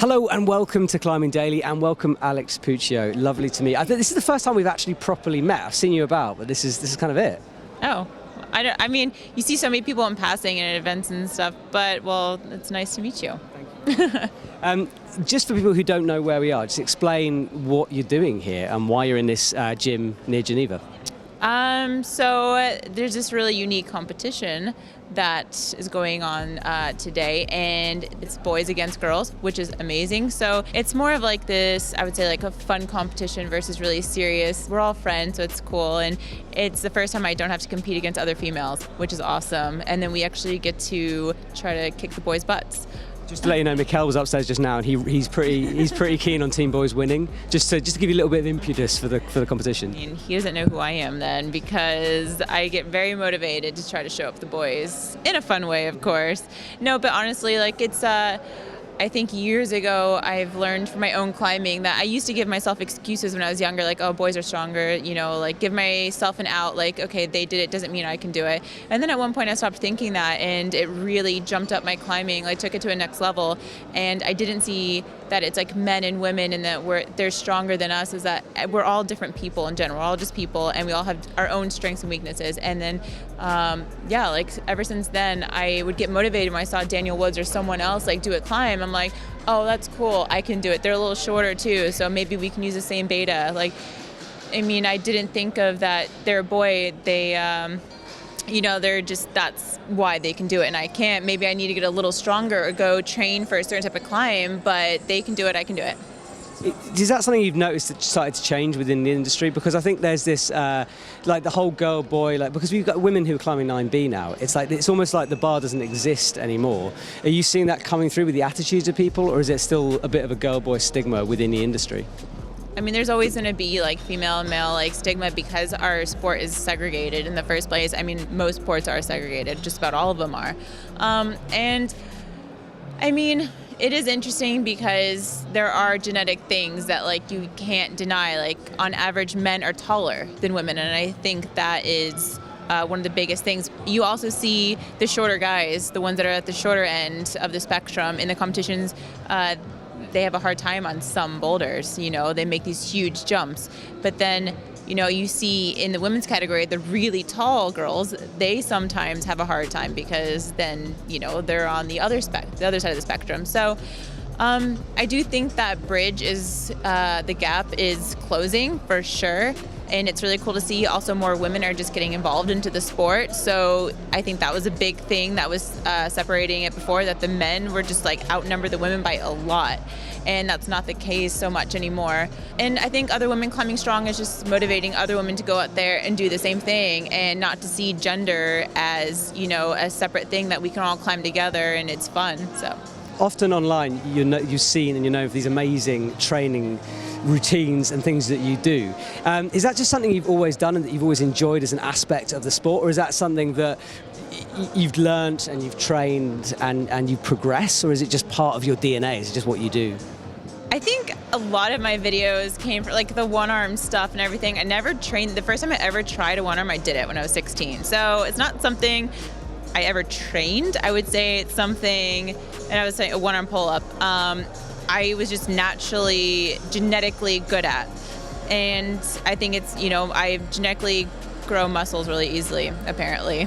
Hello and welcome to Climbing Daily, and welcome Alex Puccio. Lovely to meet you. I think this is the first time we've actually properly met. I've seen you about, but this is kind of it. Oh, I mean, you see so many people in passing and at events and stuff, but, well, it's nice to meet you. Thank you. Just for people who don't know where we are, just explain what you're doing here and why you're in this gym near Geneva. So there's this really unique competition that is going on today, and it's boys against girls, which is amazing. So it's more of like this, I would say, like a fun competition versus really serious. We're all friends, so it's cool, and it's the first time I don't have to compete against other females, which is awesome. And then we actually get to try to kick the boys' butts. Just to let you know, Mikkel was upstairs just now, and he's pretty keen on Team Boys winning. Just to give you a little bit of impetus for the competition. I mean, he doesn't know who I am then, because I get very motivated to try to show up the boys in a fun way, of course. No, but honestly, like it's I think years ago I've learned from my own climbing that I used to give myself excuses when I was younger, like, oh, boys are stronger, you know, like give myself an out, like, okay, they did it, doesn't mean I can do it. And then at one point I stopped thinking that, and it really jumped up my climbing, like took it to a next level. And I didn't see that it's like men and women and that they're stronger than us, is that we're all different people in general, we're all just people, and we all have our own strengths and weaknesses. And then, yeah, like ever since then, I would get motivated when I saw Daniel Woods or someone else like do a climb. I'm like, oh, that's cool, I can do it. They're a little shorter too, so maybe we can use the same beta. Like, I mean, I didn't think of that they're a boy, they, you know, they're just, that's why they can do it and I can't. Maybe I need to get a little stronger or go train for a certain type of climb, but they can do it, I can do it. Is that something you've noticed that started to change within the industry? Because I think there's this, like the whole girl-boy, like, because we've got women who are climbing 9B now, it's like, it's almost like the bar doesn't exist anymore. Are you seeing that coming through with the attitudes of people, or is it still a bit of a girl-boy stigma within the industry? I mean, there's always going to be like female and male like stigma because our sport is segregated in the first place. I mean, most sports are segregated, just about all of them are. And I mean, it is interesting because there are genetic things that like you can't deny. Like on average, men are taller than women, and I think that is one of the biggest things. You also see the shorter guys, the ones that are at the shorter end of the spectrum in the competitions. They have a hard time on some boulders, you know, they make these huge jumps. But then, you know, you see in the women's category, the really tall girls, they sometimes have a hard time because then, you know, they're on the other side of the spectrum. So I do think that bridge is, the gap is closing for sure. And it's really cool to see also more women are just getting involved into the sport. So I think that was a big thing that was separating it before, that the men were just like outnumber the women by a lot. And that's not the case so much anymore. And I think Other Women Climbing Strong is just motivating other women to go out there and do the same thing, and not to see gender as, you know, a separate thing that we can all climb together and it's fun. So often online, you've seen and you know of these amazing training routines and things that you do. Is that just something you've always done and that you've always enjoyed as an aspect of the sport, or is that something that you've learned and you've trained and you progress, or is it just part of your DNA? Is it just what you do? I think a lot of my videos came from like the one-arm stuff and everything. I never trained. The first time I ever tried a one-arm, I did it when I was 16. So it's not something I ever trained. I would say it's something, and I was saying a one-arm pull-up, I was just naturally, genetically good at. And I think it's, you know, I genetically grow muscles really easily, apparently.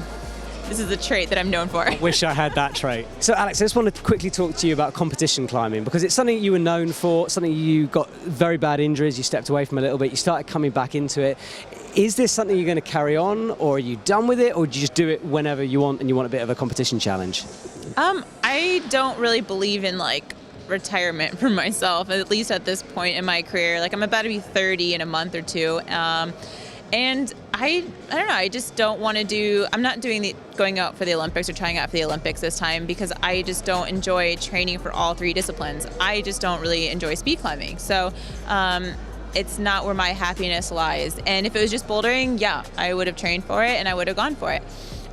This is a trait that I'm known for. I wish I had that trait. So Alex, I just want to quickly talk to you about competition climbing, because it's something you were known for, something you got very bad injuries, you stepped away from a little bit, you started coming back into it. Is this something you're going to carry on, or are you done with it, or do you just do it whenever you want and you want a bit of a competition challenge? I don't really believe in like retirement for myself, at least at this point in my career. Like I'm about to be 30 in a month or two. And I don't know, I just don't want to do, I'm not going out for the Olympics or trying out for the Olympics this time, because I just don't enjoy training for all three disciplines. I just don't really enjoy speed climbing. So it's not where my happiness lies. And if it was just bouldering, yeah, I would have trained for it and I would have gone for it.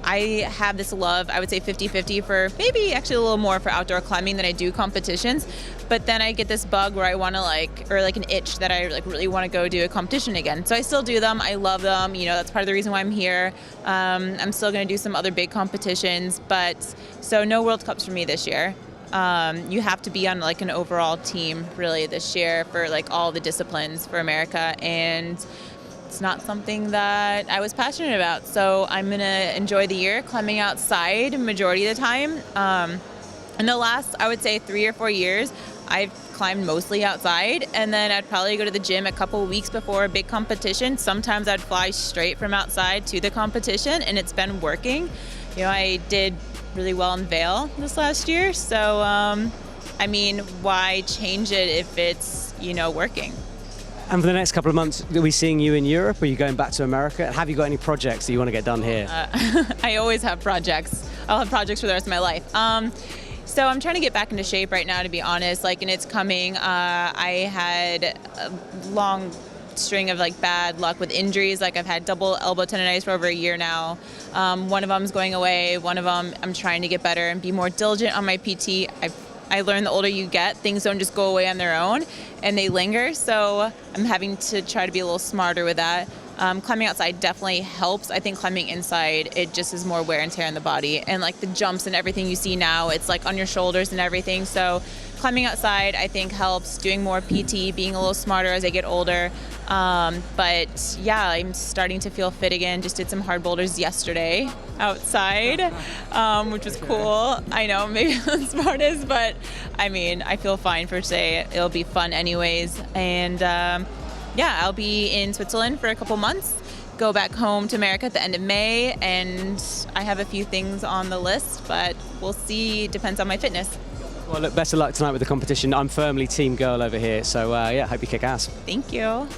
I have this love, I would say 50-50 for maybe actually a little more for outdoor climbing than I do competitions. But then I get this bug where I want to like, or like an itch that I like really want to go do a competition again. So I still do them. I love them. You know, that's part of the reason why I'm here. I'm still going to do some other big competitions, but so no World Cups for me this year. You have to be on like an overall team really this year for like all the disciplines for America, and it's not something that I was passionate about. So I'm gonna enjoy the year climbing outside majority of the time. In the last, I would say 3 or 4 years, I've climbed mostly outside, and then I'd probably go to the gym a couple of weeks before a big competition. Sometimes I'd fly straight from outside to the competition, and it's been working. You know, I did really well in Vail this last year, so I mean, why change it if it's, you know, working? And for the next couple of months, are we seeing you in Europe? Or are you going back to America? Have you got any projects that you want to get done here? I always have projects. I'll have projects for the rest of my life. So I'm trying to get back into shape right now, to be honest, like, and it's coming. I had a long string of like bad luck with injuries. Like, I've had double elbow tendonitis for over a year now. One of them's going away. One of them, I'm trying to get better and be more diligent on my PT. I learned the older you get, things don't just go away on their own and they linger. So I'm having to try to be a little smarter with that. Climbing outside definitely helps. I think climbing inside, it just is more wear and tear in the body. And like the jumps and everything you see now, it's like on your shoulders and everything. So climbing outside, I think, helps. Doing more PT, being a little smarter as I get older. But yeah, I'm starting to feel fit again. Just did some hard boulders yesterday outside, which was cool. I know, maybe not the smartest, but I mean, I feel fine for today. It'll be fun anyways. And yeah, I'll be in Switzerland for a couple months, go back home to America at the end of May, and I have a few things on the list, but we'll see. Depends on my fitness. Well, look, best of luck tonight with the competition. I'm firmly team girl over here, so yeah, hope you kick ass. Thank you.